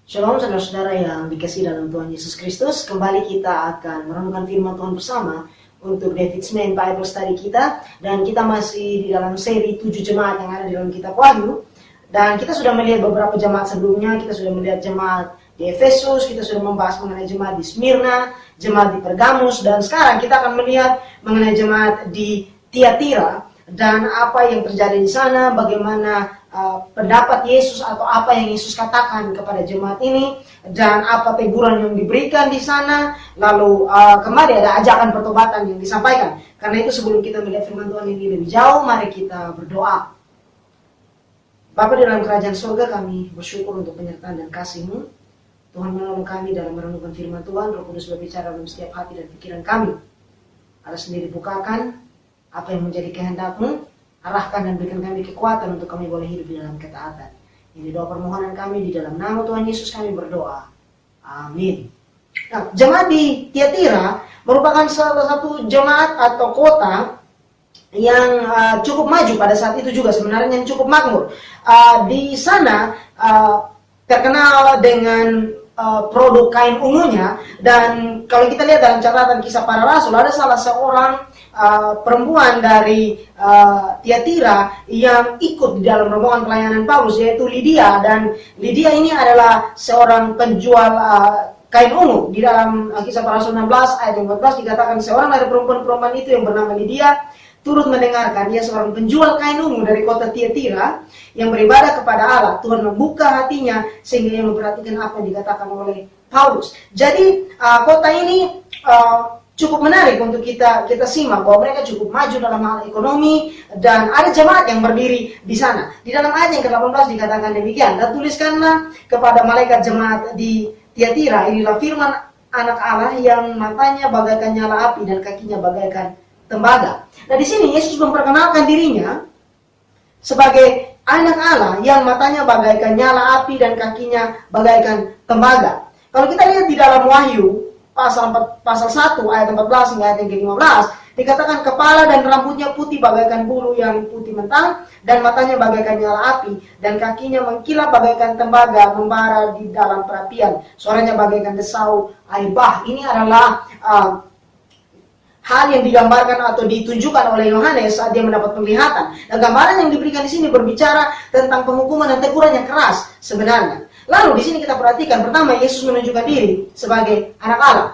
Shalom saudara-saudara yang dikasihi dalam Tuhan Yesus Kristus. Kembali kita akan merenungkan firman Tuhan bersama untuk David's Main Bible Study kita. Dan kita masih di dalam seri 7 jemaat yang ada di dalam kitab Wahyu. Dan kita sudah melihat beberapa jemaat sebelumnya. Kita sudah melihat jemaat di Efesus, kita sudah membahas mengenai jemaat di Smyrna, jemaat di Pergamus. Dan sekarang kita akan melihat mengenai jemaat di Tiatira. Dan apa yang terjadi di sana, bagaimana pendapat Yesus atau apa yang Yesus katakan kepada jemaat ini, dan apa teguran yang diberikan di sana. Lalu kembali ada ajakan pertobatan yang disampaikan. Karena itu sebelum kita melihat firman Tuhan ini lebih jauh, mari kita berdoa. Bapa di dalam kerajaan surga, kami bersyukur untuk penyertaan dan kasih-Mu. Tuhan menolong kami dalam merenungkan firman Tuhan. Roh Kudus berbicara dalam setiap hati dan pikiran kami. Ada sendiri bukakan apa yang menjadi kehendak-Mu. Arahkan dan berikan kami kekuatan untuk kami boleh hidup di dalam ketaatan. Ini doa permohonan kami di dalam nama Tuhan Yesus kami berdoa. Amin. Nah, jemaat di Tiatira merupakan salah satu jemaat atau kota yang cukup maju pada saat itu juga, sebenarnya yang cukup makmur. Di sana terkenal dengan produk kain ungunya, dan kalau kita lihat dalam catatan kisah para rasul, ada salah seorang perempuan dari Tiatira yang ikut di dalam rombongan pelayanan Paulus, yaitu Lydia. Dan Lydia ini adalah seorang penjual kain ungu. Di dalam kisah para rasul 16 ayat 14 dikatakan seorang dari perempuan-perempuan itu yang bernama Lydia turut mendengarkan. Dia seorang penjual kain ungu dari kota Tiatira yang beribadah kepada Allah. Tuhan membuka hatinya sehingga ia memperhatikan apa yang dikatakan oleh Paulus. Jadi kota ini cukup menarik untuk kita simak bahwa mereka cukup maju dalam hal ekonomi, dan ada jemaat yang berdiri di sana. Di dalam ayat yang ke-18 dikatakan demikian, dan tuliskanlah kepada malaikat jemaat di Tiatira, inilah firman anak Allah yang matanya bagaikan nyala api dan kakinya bagaikan tembaga. Nah, di sini Yesus memperkenalkan dirinya sebagai anak Allah yang matanya bagaikan nyala api dan kakinya bagaikan tembaga. Kalau kita lihat di dalam Wahyu pasal 1 ayat 14 hingga ayat yang ke-15 dikatakan kepala dan rambutnya putih bagaikan bulu yang putih mentah, dan matanya bagaikan nyala api, dan kakinya mengkilap bagaikan tembaga membara di dalam perapian, suaranya bagaikan desau air bah. Ini adalah hal yang digambarkan atau ditunjukkan oleh Yohanes saat dia mendapat penglihatan. Dan gambaran yang diberikan di sini berbicara tentang penghukuman dan teguran yang keras sebenarnya. Lalu di sini kita perhatikan, pertama Yesus menunjukkan diri sebagai anak Allah.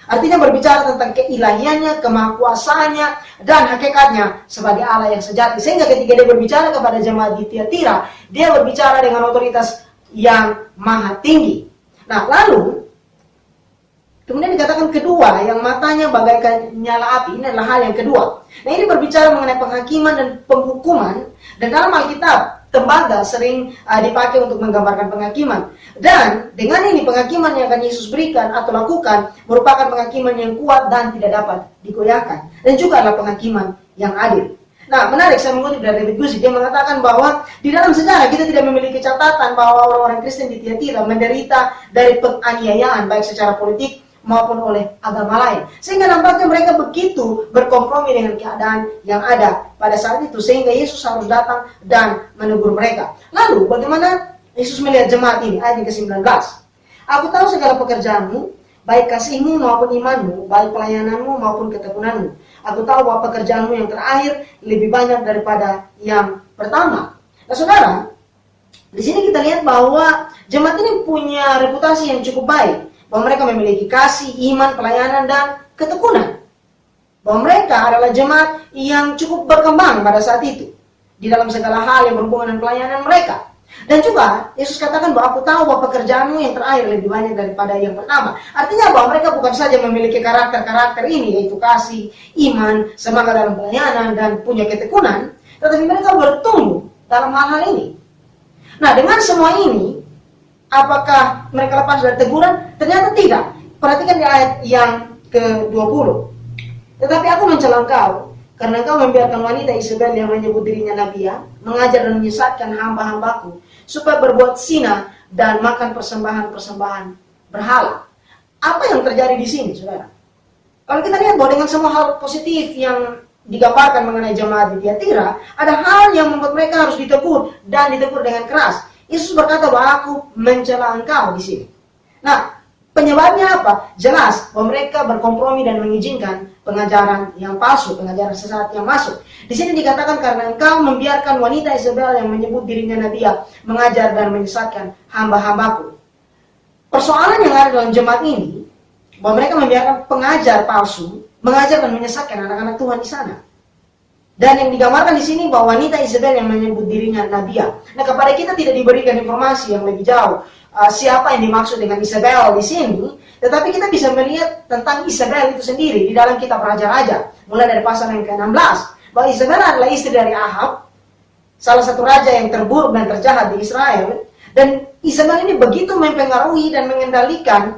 Artinya berbicara tentang keilahiannya, kemahakuasaannya, dan hakikatnya sebagai Allah yang sejati. Sehingga ketika dia berbicara kepada jemaat di Tiatira, dia berbicara dengan otoritas yang maha tinggi. Nah, lalu kemudian dikatakan kedua, yang matanya bagaikan nyala api. Ini adalah hal yang kedua. Nah, ini berbicara mengenai penghakiman dan penghukuman. Dan dalam Alkitab, tembaga sering dipakai untuk menggambarkan penghakiman. Dan dengan ini penghakiman yang akan Yesus berikan atau lakukan merupakan penghakiman yang kuat dan tidak dapat digoyahkan. Dan juga adalah penghakiman yang adil. Nah, menarik, saya mengutip dari David Guzik. Dia mengatakan bahwa di dalam sejarah kita tidak memiliki catatan bahwa orang-orang Kristen di Tiatira menderita dari penganiayaan baik secara politik maupun oleh agama lain. Sehingga nampaknya mereka begitu berkompromi dengan keadaan yang ada pada saat itu, sehingga Yesus harus datang dan menegur mereka. Lalu bagaimana Yesus melihat jemaat ini? Ayat ke-19. Aku tahu segala pekerjaanmu, baik kasihmu maupun imanmu, baik pelayananmu maupun ketekunanmu. Aku tahu bahwa pekerjaanmu yang terakhir lebih banyak daripada yang pertama. Nah, saudara, di sini kita lihat bahwa jemaat ini punya reputasi yang cukup baik. Bahwa mereka memiliki kasih, iman, pelayanan, dan ketekunan. Bahwa mereka adalah jemaat yang cukup berkembang pada saat itu. Di dalam segala hal yang berhubungan dengan pelayanan mereka. Dan juga, Yesus katakan bahwa aku tahu bahwa pekerjaanmu yang terakhir lebih banyak daripada yang pertama. Artinya bahwa mereka bukan saja memiliki karakter-karakter ini, yaitu kasih, iman, semangat dalam pelayanan, dan punya ketekunan. Tetapi mereka bertumbuh dalam hal-hal ini. Nah, dengan semua ini, apakah mereka lepas dari teguran? Ternyata tidak. Perhatikan di ayat yang ke-20. Tetapi aku mencela engkau, karena engkau membiarkan wanita Isabel yang menyebut dirinya Nabiya, mengajar dan menyesatkan hamba-hambaku, supaya berbuat zina dan makan persembahan-persembahan berhala. Apa yang terjadi di sini, saudara? Kalau kita lihat bahwa dengan semua hal positif yang digambarkan mengenai jemaat di Tiatira, ada hal yang membuat mereka harus ditegur, dan ditegur dengan keras. Yesus berkata bahwa aku mencela engkau di sini. Nah, penyebabnya apa? Jelas bahwa mereka berkompromi dan mengizinkan pengajaran yang palsu, pengajaran sesat yang masuk. Di sini dikatakan karena engkau membiarkan wanita Isabel yang menyebut dirinya nabiya mengajar dan menyesatkan hamba-hambaku. Persoalan yang ada dalam jemaat ini, bahwa mereka membiarkan pengajar palsu mengajar dan menyesatkan anak-anak Tuhan di sana. Dan yang digambarkan di sini bahwa wanita Isabel yang menyebut dirinya nabiya. Nah, kepada kita tidak diberikan informasi yang lebih jauh siapa yang dimaksud dengan Isabel di sini, tetapi kita bisa melihat tentang Isabel itu sendiri di dalam kitab Raja-Raja, mulai dari pasal yang ke-16, bahwa Isabel adalah istri dari Ahab, salah satu raja yang terburuk dan terjahat di Israel, dan Isabel ini begitu mempengaruhi dan mengendalikan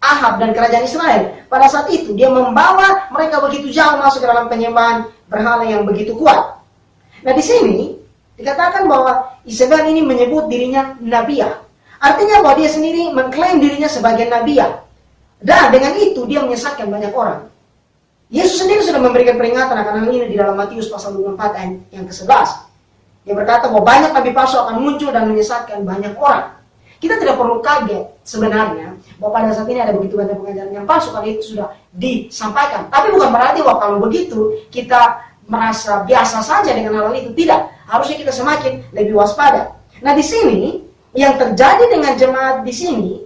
Ahab dan kerajaan Israel. Pada saat itu dia membawa mereka begitu jauh masuk ke dalam penyembahan berhala yang begitu kuat. Nah, di sini dikatakan bahwa Isabel ini menyebut dirinya nabiya. Artinya bahwa dia sendiri mengklaim dirinya sebagai nabiya. Dan dengan itu dia menyesatkan banyak orang. Yesus sendiri sudah memberikan peringatan akan hal ini di dalam Matius pasal 24 ayat yang ke-11. Dia berkata bahwa banyak nabi palsu akan muncul dan menyesatkan banyak orang. Kita tidak perlu kaget sebenarnya bahwa pada saat ini ada begitu banyak pengajaran yang palsu kalau itu sudah disampaikan. Tapi bukan berarti bahwa kalau begitu kita merasa biasa saja dengan hal itu. Tidak. Harusnya kita semakin lebih waspada. Nah, di sini yang terjadi dengan jemaat di sini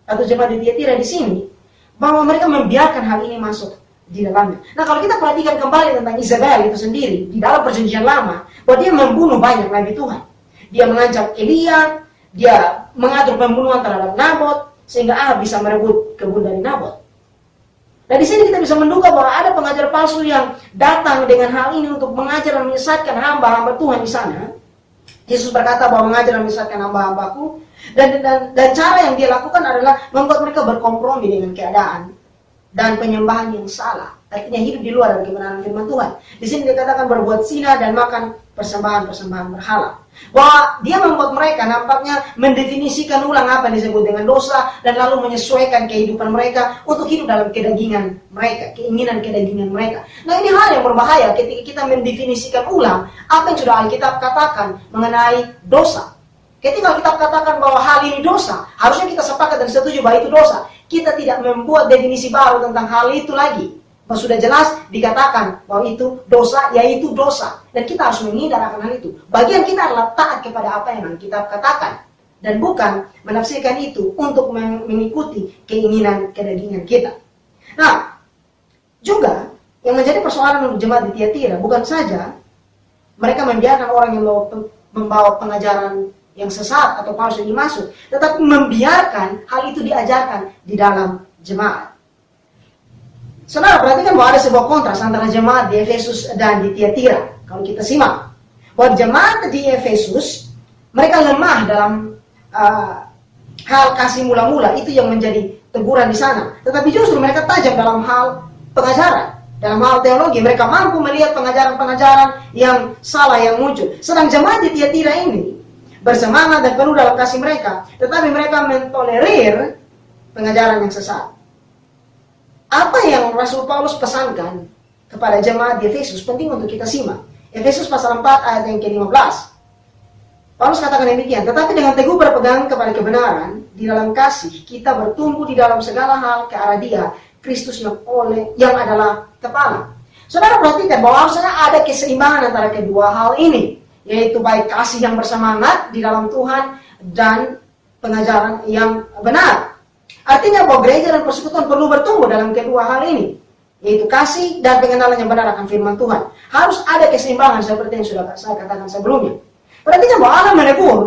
atau jemaat di Tiatira di sini, bahwa mereka membiarkan hal ini masuk di dalamnya. Nah, kalau kita perhatikan kembali tentang Isabel itu sendiri di dalam perjanjian lama, bahwa dia membunuh banyak nabi Tuhan. Dia mengancam Elia, dia mengatur pembunuhan terhadap Nabot sehingga Ahab bisa merebut kebun dari Nabot. Nah, di sini kita bisa menduga bahwa ada pengajar palsu yang datang dengan hal ini untuk mengajar dan menyesatkan hamba-hamba Tuhan di sana. Yesus berkata bahwa mengajar dan menyesatkan hamba-hambaku, dan cara yang dia lakukan adalah membuat mereka berkompromi dengan keadaan dan penyembahan yang salah. Artinya hidup di luar dari kebenaran firman Tuhan. Di sini dikatakan berbuat zina dan makan persembahan-persembahan berhala. Bahwa dia membuat mereka nampaknya mendefinisikan ulang apa yang disebut dengan dosa dan lalu menyesuaikan kehidupan mereka untuk hidup dalam kedagingan mereka, keinginan kedagingan mereka. Nah, ini hal yang berbahaya ketika kita mendefinisikan ulang apa yang sudah Alkitab katakan mengenai dosa. Ketika Alkitab katakan bahwa hal ini dosa, harusnya kita sepakat dan setuju bahwa itu dosa. Kita tidak membuat definisi baru tentang hal itu lagi. Sudah jelas dikatakan bahwa itu dosa, yaitu dosa. Dan kita harus menghindar akan hal itu. Bagian kita adalah taat kepada apa yang Alkitab katakan. Dan bukan menafsirkan itu untuk mengikuti keinginan kedagingan kita. Nah, juga yang menjadi persoalan untuk jemaat di Tiatira, bukan saja mereka membiarkan orang yang membawa pengajaran yang sesat atau palsu ini masuk, tetapi membiarkan hal itu diajarkan di dalam jemaat. Saudara, perhatikan bahwa ada sebuah kontras antara jemaat di Efesus dan di Tiatira. Kalau kita simak, bahwa jemaat di Efesus, mereka lemah dalam hal kasih mula-mula, itu yang menjadi teguran di sana. Tetapi justru mereka tajam dalam hal pengajaran, dalam hal teologi. Mereka mampu melihat pengajaran-pengajaran yang salah yang muncul. Sedang jemaat di Tiatira ini bersemangat dan penuh dalam kasih mereka, tetapi mereka mentolerir pengajaran yang sesat. Apa yang Rasul Paulus pesankan kepada jemaat di Efesus penting untuk kita simak. Efesus pasal 4 ayat yang ke-15. Paulus katakan demikian, tetapi dengan teguh berpegang kepada kebenaran, di dalam kasih kita bertumbuh di dalam segala hal ke arah Dia, Kristus yang adalah kepala. Saudara, perhatikan bahwa harusnya ada keseimbangan antara kedua hal ini, yaitu baik kasih yang bersemangat di dalam Tuhan dan pengajaran yang benar. Artinya bahwa gereja dan persekutuan perlu bertumbuh dalam kedua hal ini, yaitu kasih dan pengenalan yang benar akan firman Tuhan. Harus ada keseimbangan seperti yang sudah saya katakan sebelumnya. Perhatikan bahwa Allah menegur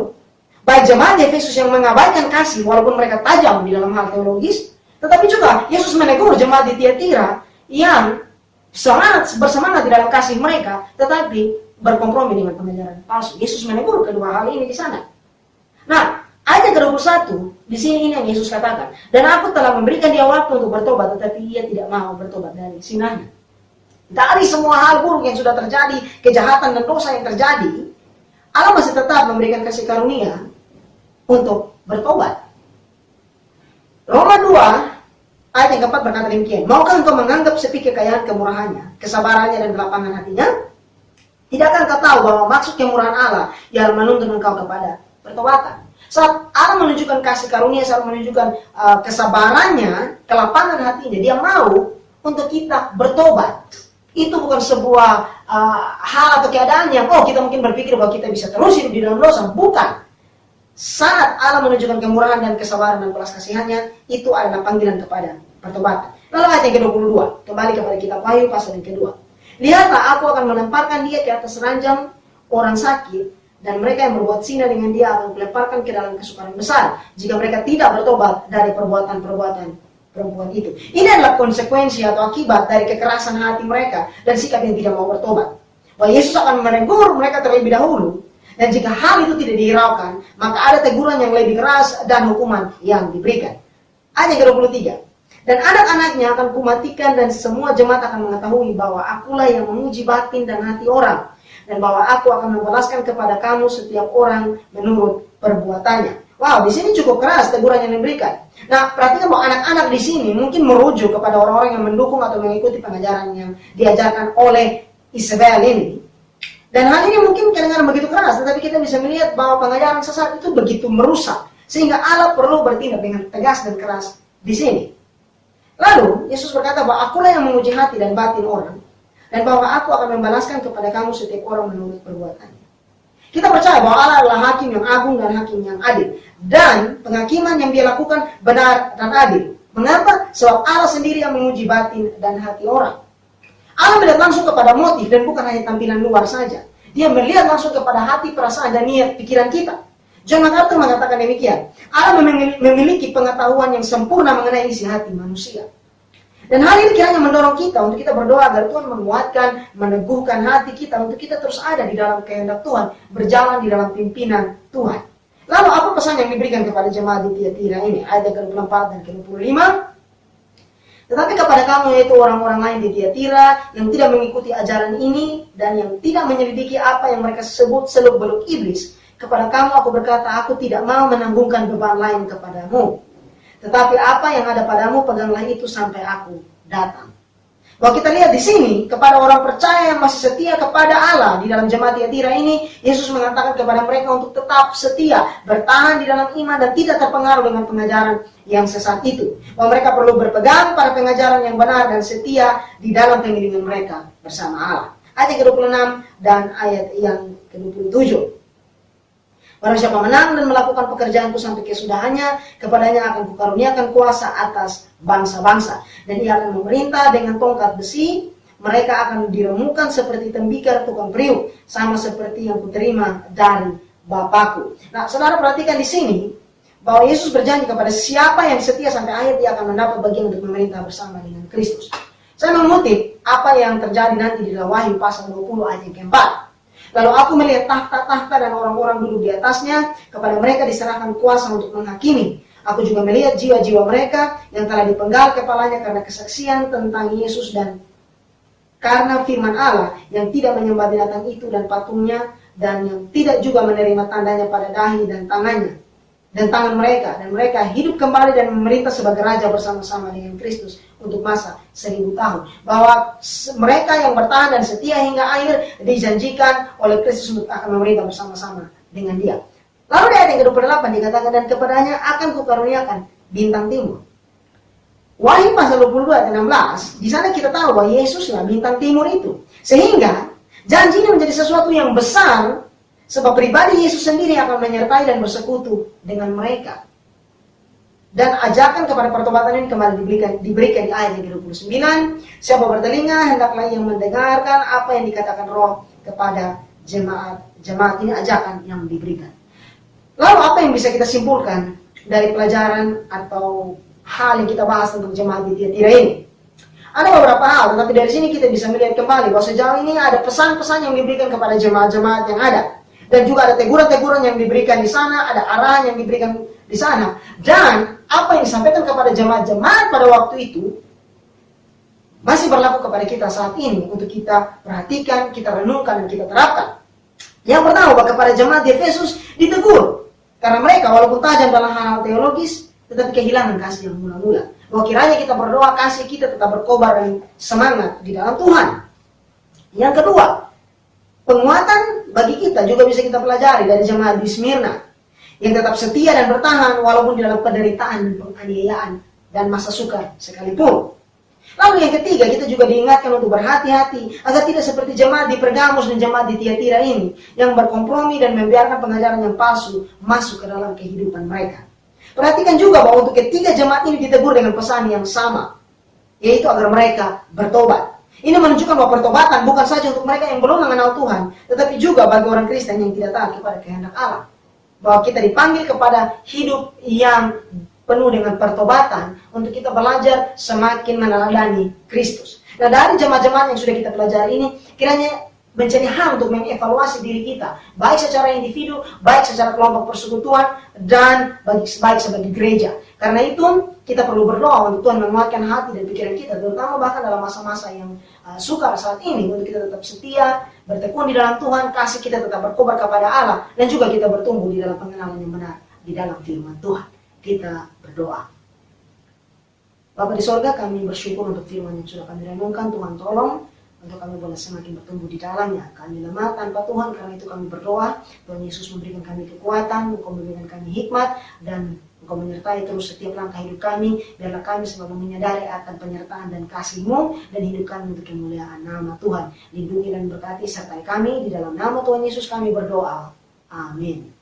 baik jemaat di Efesus yang mengabaikan kasih walaupun mereka tajam di dalam hal teologis, tetapi juga Yesus menegur jemaat di Tiatira yang bersemangat di dalam kasih mereka tetapi berkompromi dengan pengajaran palsu. Yesus menegur kedua hal ini di sana. Nah, ayat ke-21, di sini ini yang Yesus katakan, dan aku telah memberikan dia waktu untuk bertobat, tetapi ia tidak mau bertobat dari sinahnya. Dari semua hal buruk yang sudah terjadi, kejahatan dan dosa yang terjadi, Allah masih tetap memberikan kasih karunia untuk bertobat. Roma 2, ayat yang keempat berkata demikian, maukah engkau menganggap sepi kekayaan kemurahannya, kesabarannya dan kelapangan hatinya? Tidakkah engkau tahu bahwa maksud kemurahan Allah ialah menuntun engkau kepada pertobatan. Saat Allah menunjukkan kasih karunia, saat menunjukkan kesabarannya, kelapangan hatinya, dia mau untuk kita bertobat. Itu bukan sebuah hal atau keadaan yang kita mungkin berpikir bahwa kita bisa terus hidup di dalam dosa. Bukan. Saat Allah menunjukkan kemurahan dan kesabaran dan belas kasihannya, itu adalah panggilan kepada pertobatan. Lalu ayat yang ke-22, kembali kepada kitab Wahyu pasal yang kedua. Lihatlah, aku akan melemparkan dia ke atas ranjang orang sakit, dan mereka yang berbuat zina dengan dia akan kulemparkan ke dalam kesukaran besar, jika mereka tidak bertobat dari perbuatan-perbuatan perempuan itu. Ini adalah konsekuensi atau akibat dari kekerasan hati mereka dan sikap yang tidak mau bertobat. Bahwa Yesus akan menegur mereka terlebih dahulu, dan jika hal itu tidak dihiraukan, maka ada teguran yang lebih keras dan hukuman yang diberikan. Ayat ke-23. Dan anak-anaknya akan kumatikan, dan semua jemaat akan mengetahui bahwa akulah yang menguji batin dan hati orang, dan bahwa aku akan membalaskan kepada kamu setiap orang menurut perbuatannya. Wow, di sini cukup keras teguran yang diberikan. Nah, perhatikan bahwa anak-anak di sini mungkin merujuk kepada orang-orang yang mendukung atau mengikuti pengajaran yang diajarkan oleh Isabel ini. Dan hal ini mungkin kadang-kadang begitu keras, tetapi kita bisa melihat bahwa pengajaran sesat itu begitu merusak, sehingga Allah perlu bertindak dengan tegas dan keras di sini. Lalu, Yesus berkata bahwa akulah yang menguji hati dan batin orang, dan bahwa aku akan membalaskan kepada kamu setiap orang menurut perbuatannya. Kita percaya bahwa Allah adalah hakim yang agung dan hakim yang adil, dan penghakiman yang dia lakukan benar dan adil. Mengapa? Sebab Allah sendiri yang menguji batin dan hati orang. Allah melihat langsung kepada motif dan bukan hanya tampilan luar saja. Dia melihat langsung kepada hati, perasaan, dan niat pikiran kita. John MacArthur mengatakan demikian. Allah memiliki pengetahuan yang sempurna mengenai isi hati manusia. Dan hal ini kiranya mendorong kita untuk kita berdoa agar Tuhan menguatkan, meneguhkan hati kita untuk kita terus ada di dalam kehendak Tuhan, berjalan di dalam pimpinan Tuhan. Lalu apa pesan yang diberikan kepada jemaat di Tiatira ini? Ayat ke-24 dan ke-25. Tetapi kepada kamu, yaitu orang-orang lain di Tiatira yang tidak mengikuti ajaran ini dan yang tidak menyelidiki apa yang mereka sebut seluk-beluk iblis, kepada kamu aku berkata, aku tidak mau menanggungkan beban lain kepadamu. Tetapi apa yang ada padamu, peganglah itu sampai aku datang. Bahwa kita lihat di sini, kepada orang percaya yang masih setia kepada Allah di dalam jemaat Tiatira ini, Yesus mengatakan kepada mereka untuk tetap setia, bertahan di dalam iman dan tidak terpengaruh dengan pengajaran yang sesat itu. Bahwa mereka perlu berpegang pada pengajaran yang benar dan setia di dalam pengiringan mereka bersama Allah. Ayat ke-26 dan ayat yang ke-27. Barang siapa menang dan melakukan pekerjaanku sampai kesudahannya, kepadanya akan kukaruniakan kuasa atas bangsa-bangsa. Dan ia akan memerintah dengan tongkat besi, mereka akan diremukan seperti tembikar tukang periuk, sama seperti yang kuterima dari Bapakku. Nah, saudara perhatikan di sini, bahwa Yesus berjanji kepada siapa yang setia sampai akhir, dia akan mendapat bagian untuk memerintah bersama dengan Kristus. Saya mengutip apa yang terjadi nanti di dalam Wahyu pasal 20 ayat yang keempat. Lalu aku melihat tahta-tahta dan orang-orang duduk di atasnya, kepada mereka diserahkan kuasa untuk menghakimi. Aku juga melihat jiwa-jiwa mereka yang telah dipenggal kepalanya karena kesaksian tentang Yesus dan karena firman Allah, yang tidak menyembah binatang itu dan patungnya, dan yang tidak juga menerima tandanya pada dahi dan tangannya dan tangan mereka, dan mereka hidup kembali dan memerintah sebagai raja bersama-sama dengan Kristus untuk masa 1000 tahun. Bahwa mereka yang bertahan dan setia hingga akhir dijanjikan oleh Kristus untuk akan memerintah bersama-sama dengan dia. Lalu di ayat yang ke-28 dikatakan, dan kepadanya akan kukaruniakan bintang timur. Wahyu pasal 22 ayat 16, di sana kita tahu bahwa Yesuslah bintang timur itu. Sehingga janji ini menjadi sesuatu yang besar, sebab pribadi Yesus sendiri akan menyertai dan bersekutu dengan mereka. Dan ajakan kepada pertobatan ini kembali diberikan di ayat yang ke-29. Siapa bertelinga, hendaklah yang mendengarkan apa yang dikatakan Roh kepada jemaat. Jemaat ini ajakan yang diberikan. Lalu apa yang bisa kita simpulkan dari pelajaran atau hal yang kita bahas tentang jemaat di Tiatira ini? Ada beberapa hal, tetapi dari sini kita bisa melihat kembali bahwa sejauh ini ada pesan-pesan yang diberikan kepada jemaat-jemaat yang ada. Dan juga ada teguran-teguran yang diberikan di sana, ada arahan yang diberikan di sana. Dan apa yang disampaikan kepada jemaat-jemaat pada waktu itu masih berlaku kepada kita saat ini untuk kita perhatikan, kita renungkan, dan kita terapkan. Yang pertama, bahwa kepada jemaat di Efesus ditegur karena mereka walaupun tajam dalam hal teologis, tetapi kehilangan kasih yang mula-mula. Bahwa kiranya kita berdoa kasih kita tetap berkobar dan semangat di dalam Tuhan. Yang kedua, penguatan bagi kita juga bisa kita pelajari dari jemaat di Smyrna. yang tetap setia dan bertahan walaupun di dalam penderitaan, penganiayaan, dan masa sukar sekalipun. Lalu yang ketiga, kita juga diingatkan untuk berhati-hati agar tidak seperti jemaat di Pergamus dan jemaat di Tiatira ini yang berkompromi dan membiarkan pengajaran yang palsu masuk ke dalam kehidupan mereka. Perhatikan juga bahwa untuk ketiga jemaat ini ditegur dengan pesan yang sama, yaitu agar mereka bertobat. Ini menunjukkan bahwa pertobatan bukan saja untuk mereka yang belum mengenal Tuhan, tetapi juga bagi orang Kristen yang tidak taat kepada kehendak Allah. Bahwa kita dipanggil kepada hidup yang penuh dengan pertobatan untuk kita belajar semakin meneladani Kristus. Nah, dari jemaat-jemaat yang sudah kita pelajari ini, kiranya menjadi hal untuk mengevaluasi diri kita, baik secara individu, baik secara kelompok persekutuan, dan baik sebagai gereja. Karena itu, kita perlu berdoa untuk Tuhan menguatkan hati dan pikiran kita, terutama bahkan dalam masa-masa yang sukar saat ini, untuk kita tetap setia, bertekun di dalam Tuhan, kasih kita tetap berkobar kepada Allah, dan juga kita bertumbuh di dalam pengenalan yang benar, di dalam firman Tuhan. Kita berdoa. Bapa di sorga, kami bersyukur untuk firman yang sudah kami renungkan. Tuhan tolong untuk kami boleh semakin bertumbuh di dalamnya. Kami lemah tanpa Tuhan, karena itu kami berdoa. Tuhan Yesus memberikan kami kekuatan, Engkau memberikan kami hikmat, dan Engkau menyertai terus setiap langkah hidup kami. Biarlah kami selalu menyadari akan penyertaan dan kasih-Mu, dan hidup kami untuk kemuliaan nama Tuhan. Lindungi dan berkati sertai kami. Di dalam nama Tuhan Yesus kami berdoa. Amin.